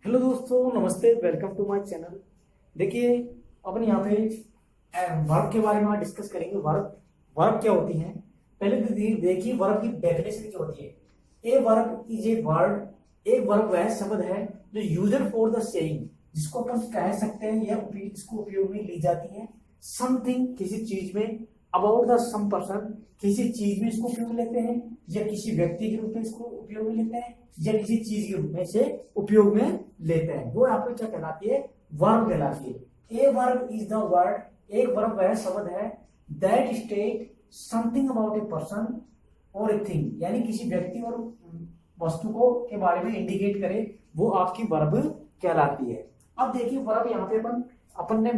Hello दोस्तों, नमस्ते। Welcome to my channel. देखिए, अपन यहाँ पे वर्ब के बारे में डिस्कस करेंगे। वर्ब वर्ब क्या होती हैं। पहले तो देखिए वर्ब की डेफिनेशन क्या होती है। A verb is a word. एक वर्ब वह शब्द है जो यूजर फॉर द सेइंग, जिसको अपन कह सकते हैं या इसको उपयोग में ली जाती है समथिंग, किसी चीज में, अबाउट द सम पर्सन, किसी चीज में इसको उपयोग में लेते हैं, या किसी व्यक्ति के रूप में इसको उपयोग में लेते हैं, या किसी चीज के रूप में से उपयोग में लेते हैं। वो आपको क्या कहलाती है? वर्ब कहलाती है। A verb is the word. एक वर्ब वह शब्द है that state something about a person और ए थिंग, यानी किसी व्यक्ति और वस्तु को के बारे में इंडिकेट करे, वो आपकी वर्ब कहलाती है। अब देखिए वर्ब यहाँ पे अपन ने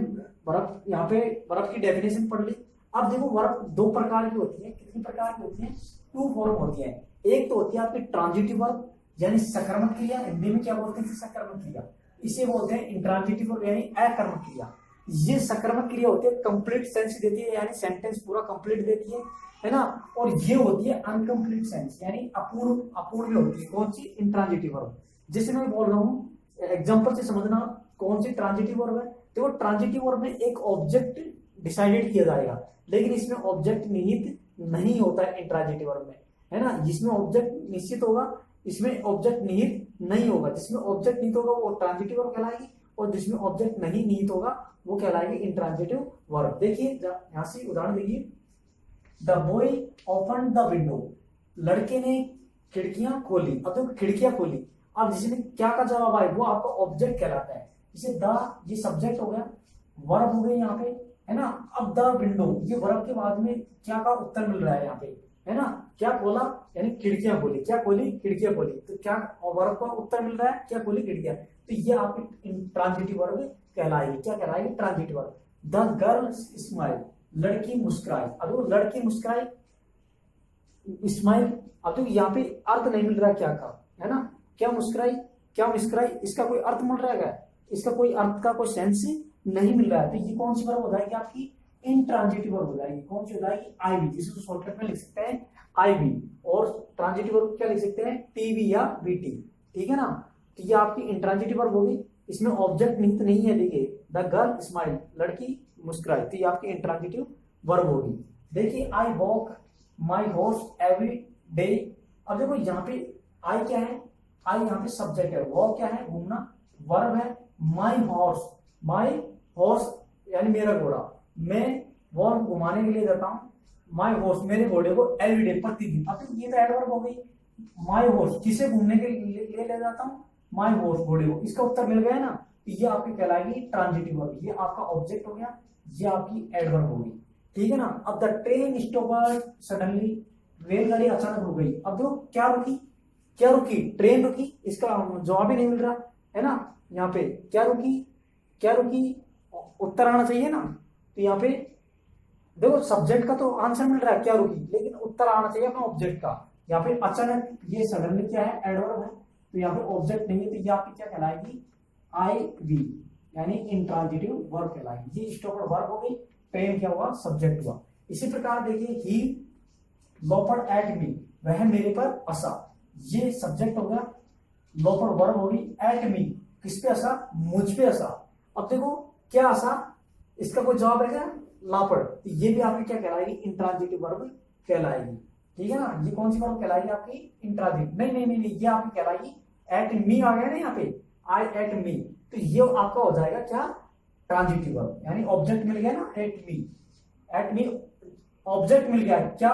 वर्ब यहाँ पे वर्ब की डेफिनेशन पढ़ ली। अब देखो वर्ब दो प्रकार की होती है। कितनी प्रकार की होती है? टू फॉर्म होती है। एक तो होती है आपकी ट्रांजिटिव वर्ब, यानी सकर्मक क्रिया। हिंदी में क्या बोलते हैं? सकर्मक क्रिया। इसे बोलते हैं इंट्रांजिटिव वर्ब, यानी अकर्मक क्रिया। ये सकर्मक क्रिया होती है, कंप्लीट सेंस देती है, यानी सेंटेंस पूरा कंप्लीट देती है ना। और ये होती है अनकंप्लीट सेंस, यानी अपूर्ण अपूर्ण होती है। कौन सी? Intransitive verb. जैसे मैं बोल रहा हूँ, एग्जाम्पल से समझना कौन सी ट्रांजिटिव वर्ब है। देखो ट्रांजिटिव वर्ब में एक ऑब्जेक्ट डिसाइडेड किया जाएगा, लेकिन इसमें ऑब्जेक्ट निहित नहीं होता है इंट्रांजिटिव वर्ब में, है ना। जिसमें ऑब्जेक्ट निश्चित होगा, इसमें ऑब्जेक्ट निहित नहीं होगा। जिसमें ऑब्जेक्ट निहित होगा वो ट्रांजिटिव वर्ब कहलाएगी, और जिसमें ऑब्जेक्ट नहीं निहित होगा वो कहलाएगी इंट्रांजिटिव वर्ब। देखिए यहां से उदाहरण देखिए, the boy open the window. लड़के ने खिड़कियां खोली। अब देखो खिड़कियां खोली, अब जिसमें क्या का जवाब आए वो आपका ऑब्जेक्ट कहलाता है। जैसे द, ये सब्जेक्ट हो गया, वर्ब हो गई यहाँ पे, है ना। अब द विंडो, ये वर्ब के बाद में क्या का उत्तर मिल रहा है यहाँ पे, है ना। क्या खोला, यानी खिड़कियां खोली। क्या खोली? खिड़कियां खोली। तो क्या वर्ब का उत्तर मिल रहा है? क्या खोली? खिड़कियां। तो ये आपकी ट्रांजिटिव वर्ब कहलाएगी। क्या कहलाएगी? Transitive verb. The girl smile, लड़की मुस्कुराई। अब वो लड़की मुस्कुराई, स्माइल। अब तो यहाँ पे अर्थ नहीं मिल रहा क्या का, है ना। क्या मुस्कुराई, क्या मुस्कुराई, इसका कोई अर्थ मिल रहा है? इसका कोई अर्थ का कोई सेंस नहीं मिल रहा है। तो ये कौन सी वर्ब हो जाएगी? आपकी इंट्रांजिटिव वर्ब हो जाएगी। कौन सी हो जाएगी? आईवी, जिसको शॉर्टकट में लिख सकते हैं आईवी। और ट्रांजिटिव वर्ब क्या लिख सकते हैं? टीवी या बीटी, ठीक है ना। तो ये आपकी इंट्रांजिटिव वर्ब होगी। इसमें ऑब्जेक्ट निहित नहीं है। देखिए द गर्ल स्माइल, लड़की मुस्कुराई, तो ये आपकी इंट्रांजिटिव वर्ब होगी। देखिए I walk my horse every day. अब देखो यहाँ पे आई क्या है? आई यहाँ पे सब्जेक्ट है, वॉक क्या है? घूमना, वर्ब है माई हॉर्स यानी मेरा घोड़ा। मैं वॉक घुमाने के लिए जाता हूँ, माई हॉर्स मेरे घोड़े को एवरी डे, प्रतिदिन। अब ये तो एडवर्ब हो गई। माई हॉर्स किसे घूमने के लिए ले जाता हूँ? माई हॉर्स, घोड़े को। इसका उत्तर मिल गया ना। तो ये आपकी कहलाएगी ट्रांजिटिव वर्ब। ये आपका ऑब्जेक्ट हो गया, ये आपकी एडवर्ब होगी, ठीक है ना। अब द ट्रेन स्टॉप्ड सडनली, रेलगाड़ी अचानक रुक गई। अब देखो क्या रुकी? क्या रुकी? ट्रेन रुकी। इसका जवाब ही नहीं मिल रहा है ना। यहाँ पे क्या रुकी? क्या रुकी? उत्तर आना चाहिए ना। तो यहाँ पे देखो सब्जेक्ट का तो आंसर मिल रहा है क्या रुकी, लेकिन उत्तर आना चाहिए अपना ऑब्जेक्ट का। यहाँ पे अचानक, ये सडनली क्या है? एडवर्ब है। तो यहाँ पे ऑब्जेक्ट नहीं है, तो ये आपकी क्या कहलाएगी? आई वी, यानी इंट्रांजिटिव वर्ब कहलाएगी। ये स्टॉप्ड वर्ब हो गई, ट्रेन क्या हुआ? सब्जेक्ट हुआ। इसी प्रकार देखिए ही लोपड एट मी, वह मेरे पर हंसा। ये सब्जेक्ट हो गया, लोपड वर्ब होगी, एट मी किस पे हंसा? मुझ पे हंसा। अब देखो क्या हंसा, इसका कोई जवाब है क्या? लापड़। तो ये भी आपकी क्या कहलाएगी? इंट्रांजिटिव वर्ब कहलाएगी, ठीक है ना। ये कौन सी वर्ब कहलाएगी आपकी? इंट्रांजिटिव। नहीं नहीं नहीं नहीं, ये आपकी कहलाएगी एट मी। आ गया ना यहाँ पे, आई एट मी, तो ये आपका हो जाएगा क्या? ट्रांजिटिव वर्ब, यानी ऑब्जेक्ट मिल गया ना, at me. At me object मिल गया। क्या?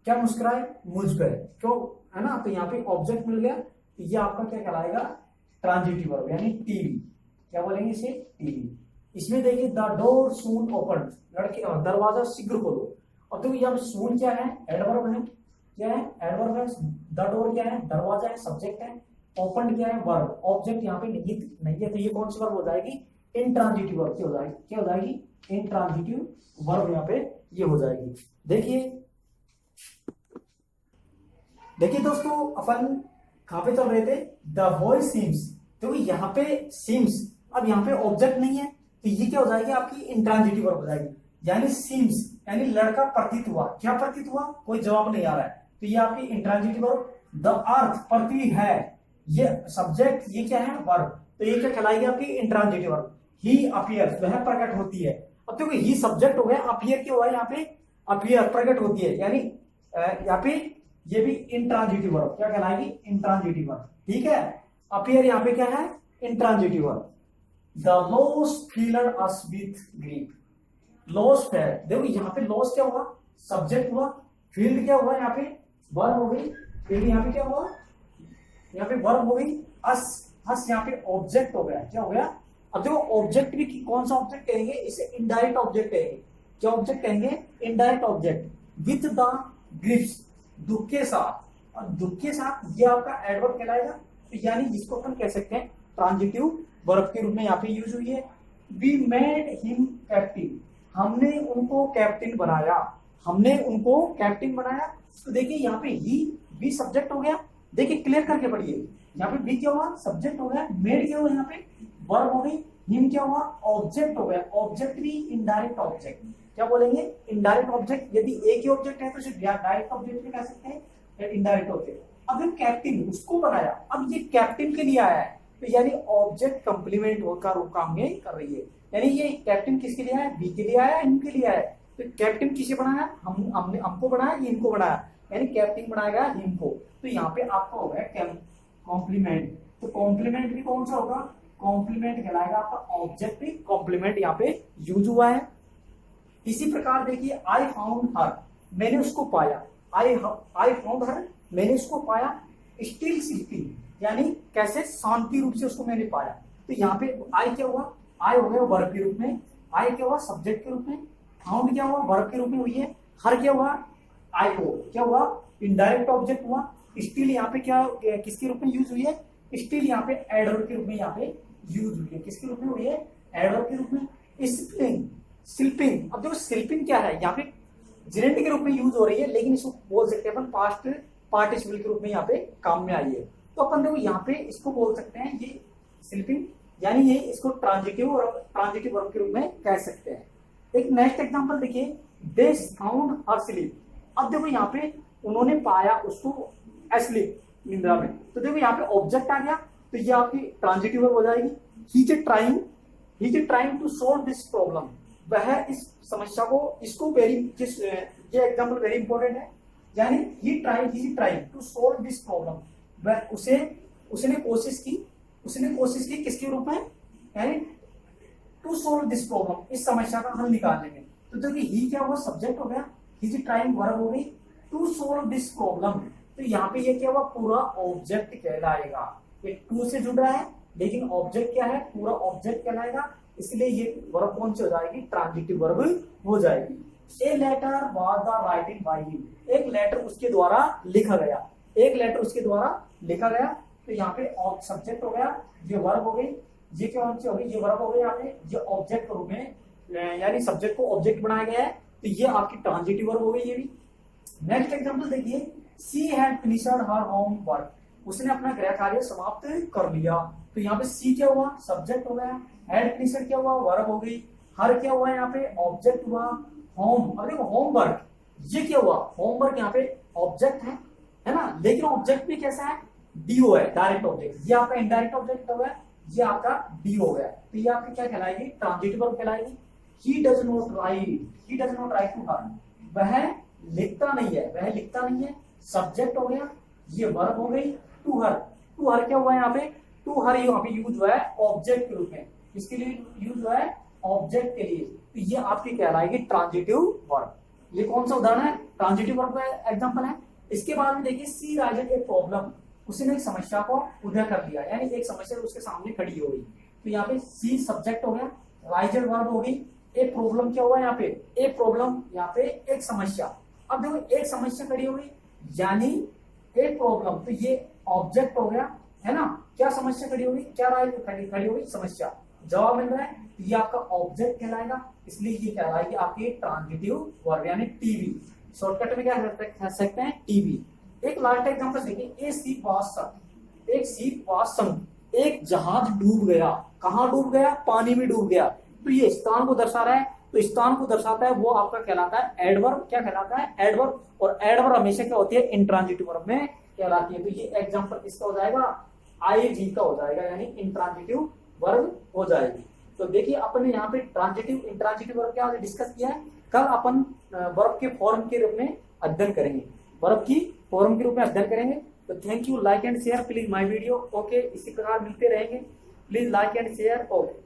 क्या मुस्कुराए? मुझ पे, क्यों, है ना। तो यहाँ पे ऑब्जेक्ट मिल गया, तो ये आपका क्या कहलाएगा? ट्रांजिटिव वर्ब, यानी टीवी। क्या बोलेंगे इसे? टीवी। इसमें देखिए द डोर सून ओपन, लड़के दरवाजा शीघ्र खोलो। अब देखो यहाँ पे सून क्या है? एडवर्ब है। क्या है? एडवर्ब है। द डोर क्या है? दरवाजा है, सब्जेक्ट है। ओपन क्या है? वर्ब। ऑब्जेक्ट यहाँ पे निहित नहीं है, तो ये कौन सी वर्ब हो जाएगी? Intransitive verb. क्या हो जाएगी? क्या हो जाएगी? इंट्रांजिटिव वर्ब यहाँ पे ये हो जाएगी। देखिए देखिए दोस्तों, अपन कहां पे चल रहे थे? The boy seems. तो यहाँ पे सीम्स, अब यहाँ पे ऑब्जेक्ट नहीं है, तो ये क्या हो जाएगी? आपकी इंट्रांजिटिव वर्ब हो जाएगी, यानी सीम्स, यानी लड़का प्रतीत हुआ। क्या प्रतीत हुआ? कोई जवाब नहीं आ रहा है, तो ये आपकी इंट्रांजिटिव वर्ब। द अर्थ, पृथ्वी है, ये सब्जेक्ट, ये क्या है? वर्ब। तो ये क्या कहलाएगी आपकी इंट्रांजिटिव वर्ब। ही अपीयर्स, वह प्रकट होती है। अब देखो ही सब्जेक्ट हो गया, अपीयर क्या हुआ यहाँ पे, अपीयर प्रकट होती है, यानी यहाँ पे ये भी इंट्रांजिटिव वर्ब क्या कहलाएगी, इंट्रांजिटिव वर्ब। ठीक है, अपीयर यहाँ पे क्या है, intransitive verb. The lost feeler us with grief, lost है, देखो यहाँ पे लॉस्ट क्या हुआ, सब्जेक्ट हुआ, फील्ड क्या हुआ, यहाँ पे वर्ब हो गई, फिर यहाँ पे क्या हुआ, यहाँ पे वर्ब हो गई, अस, हस यहाँ पे ऑब्जेक्ट हो गया, क्या हो गया। अब देखो ऑब्जेक्ट भी कौन सा ऑब्जेक्ट कहेंगे, इसे इनडायरेक्ट ऑब्जेक्ट कहेंगे। क्या ऑब्जेक्ट कहेंगे, indirect object. With the grips, दुख के साथ, और दुख के साथ ये आपका एडवर्ब कहलाएगा। तो यानी जिसको अपन कह सकते हैं ट्रांजिटिव वर्ब के रूप में यहाँ पे यूज हुई है। वी मेड हिम कैप्टन, हमने उनको कैप्टन बनाया, हमने उनको कैप्टन बनाया। तो देखिए यहाँ पे ही भी सब्जेक्ट हो गया, देखिए क्लियर करके पढ़िए, यहाँ पे बी क्या हुआ, सब्जेक्ट हो गया, मेड क्या हुआ, यहाँ पे वर्ब हो गई, हिम क्या हुआ, ऑब्जेक्ट हो गया। ऑब्जेक्ट भी इनडायरेक्ट ऑब्जेक्ट, क्या बोलेंगे, इनडायरेक्ट ऑब्जेक्ट। यदि एक ही ऑब्जेक्ट है तो सिर्फ डायरेक्ट ऑब्जेक्ट भी कह सकते हैं, इनडायरेक्ट ऑब्जेक्ट। अब हम कैप्टन, उसको बनाया, अब ये कैप्टन के लिए आया है, तो यानी ऑब्जेक्ट कंप्लीमेंट का रूप काम ये कर रही है। यानी ये कैप्टन किसके लिए आया, बी के लिए आया, हिम के लिए आया। तो कैप्टन किसे बनाया, हमने हमको बनाया, ये इनको बनाया, यानी कैप्टन बनाया गया हिम को। तो यहाँ पे आपका हो गया कॉम्प्लीमेंट। तो कॉम्प्लीमेंट भी कौन सा होगा, कॉम्प्लीमेंट कहलाएगा आपका ऑब्जेक्ट कॉम्प्लीमेंट यहाँ पे यूज हुआ है। इसी प्रकार देखिए आई फाउंड हर, मैंने उसको पाया, आई फाउंड हर, मैंने उसको पाया, स्टिल स्लीपिंग, यानी कैसे, शांति रूप से उसको मैंने पाया। तो यहाँ पे आई क्या हुआ, आई हो गया वर्ब के रूप में, आई क्या हुआ सब्जेक्ट के रूप में, फाउंड क्या हुआ वर्ब के रूप में हुई है, हर क्या हुआ, आई को क्या हुआ, इनडायरेक्ट ऑब्जेक्ट हुआ। स्टिल यहाँ पे क्या किसके रूप में यूज हुई है, स्टिल यहाँ पे एडवर्ब के रूप में यहाँ पे यूज हुई है, किसके रूप में हुई है, एडवर्ब के रूप में। स्लीपिंग, स्लीपिंग, अब देखो स्लीपिंग क्या है, यहाँ पे जेरेंट के रूप में यूज हो रही है, लेकिन इसको बोल सकते हैं अपन पास्ट पार्टिसिपल के रूप में यहाँ पे काम में आई है। तो अपन देखो यहाँ पे इसको बोल सकते हैं ये स्लीपिंग, यानी ये इसको ट्रांजिटिव और ट्रांजिटिव वर्ब के रूप में कह सकते हैं। एक नेक्स्ट एग्जांपल देखिए, दे फाउंड हर स्लीप। अब देखो यहाँ पे उन्होंने पाया उसको एस्लीप, निंद्रा में। तो देखो यहाँ पे ऑब्जेक्ट आ गया, तो ये आपकी ट्रांजिटिव वर्ब हो जाएगी। He is trying to solve this problem, वह इस समस्या को, इसको ये एग्जांपल वेरी इंपॉर्टेंट है, यानी he is trying to solve this problem, वह उसने कोशिश की किसके रूप में, यानी टू सोल्व दिस प्रॉब्लम, इस समस्या का हल निकालने में। तो देखिए ही क्या हुआ, सब्जेक्ट हो गया, ही इज ट्राइंग वर्ब हो गई, टू सोल्व दिस प्रॉब्लम। तो यहाँ पे ये क्या हुआ, पूरा ऑब्जेक्ट कहलाएगा, ये टू से जुड़ रहा है, लेकिन ऑब्जेक्ट क्या है, पूरा ऑब्जेक्ट कहलाएगा, इसलिए ये वर्ब कौन सी हो जाएगी, ट्रांजिटिव वर्ब हो जाएगी। A letter was the writing by him, एक लेटर उसके द्वारा लिखा गया, एक लेटर उसके द्वारा लिखा गया। तो यहाँ पे सब्जेक्ट हो गया, ये वर्ब हो गई, ये क्या कौन सी हो गई, ये वर्ब हो गई, यहाँ पे ये ऑब्जेक्ट के रूप में, यानी सब्जेक्ट को ऑब्जेक्ट बनाया गया है, तो ये आपकी ट्रांजिटिव वर्ब हो गई। ये भी नेक्स्ट एग्जांपल देखिए, she had finished her homework, उसने अपना गृह कार्य समाप्त कर लिया। तो यहाँ पे सी क्या हुआ, सब्जेक्ट हो गया, हैड फिनिश्ड क्या हुआ, वर्ब हो गई, हर क्या हुआ, यहाँ पे ऑब्जेक्ट हुआ, होम, अब देखो होमवर्क, ये क्या हुआ, होमवर्क यहाँ पे ऑब्जेक्ट है ना, लेकिन ऑब्जेक्ट भी कैसा है, डीओ है, डायरेक्ट ऑब्जेक्ट। ये आपका इनडायरेक्ट ऑब्जेक्ट हो गया, ये आपका डी हो गया, तो ये आपकी क्या कहलाएगी, ट्रांजिटिव वर्ब कहलाएगी। He does not write to her, वह लिखता नहीं है, सब्जेक्ट हो गया, ये वर्ब हो गई, टू हर क्या हुआ यहाँ पे, टू हर यहाँ पे यूज हुआ है ऑब्जेक्ट के रूप में, इसके लिए यूज हुआ है ऑब्जेक्ट के लिए, तो ये आपकी कहलाएगी ट्रांजिटिव वर्ब। ये कौन सा उदाहरण है, ट्रांजिटिव वर्ब का एग्जांपल है। इसके बाद में देखिए, सी राइजेड ए प्रॉब्लम, उसने एक समस्या को उदय कर लिया, यानी एक समस्या उसके सामने खड़ी हो गई। तो यहाँ पे सी सब्जेक्ट हो गया, राइजेड वर्ब हो गई, ए प्रॉब्लम क्या हुआ यहाँ पे, ए प्रॉब्लम यहाँ पे एक समस्या। अब देखो एक समस्या खड़ी हो गई, यानी एक प्रॉब्लम, तो ये ऑब्जेक्ट हो गया, है ना, क्या समस्या खड़ी होगी, क्या खड़ी होगी, समस्या, जवाब मिल रहा है, तो ये आपका ऑब्जेक्ट कहलाएगा, इसलिए ये कहलाएगी आपकी ट्रांजिटिव वर्ब, यानी टीवी, शॉर्टकट में क्या कह सकते हैं, टीवी। एक लास्ट एग्जांपल देखिए, एक शिप वाज संक, एक जहाज डूब गया, कहाँ डूब गया, पानी में डूब गया। तो ये स्थान को दर्शा रहा है, तो स्थान को दर्शाता है वो आपका कहलाता है एडवर्ब, क्या कहलाता है, एडवर्ब। और एडवर्ब हमेशा क्या होती है, इंट्रांजिटिव वर्ब में कहलाती है। तो ये एग्जांपल इसका हो जाएगा, आईजी का हो जाएगा, यानी इंट्रांजिटिव वर्ब हो जाएगी। तो देखिए अपन ने यहाँ पे ट्रांजिटिव इंट्रांजिटिव वर्ब क्या डिस्कस किया है, कल अपन वर्ब के फॉर्म के रूप में अध्ययन करेंगे, वर्ब की फॉर्म के रूप में अध्ययन करेंगे। तो thank you, like and share please my video. Okay, इसी प्रकार मिलते रहेंगे, please like and share. Okay.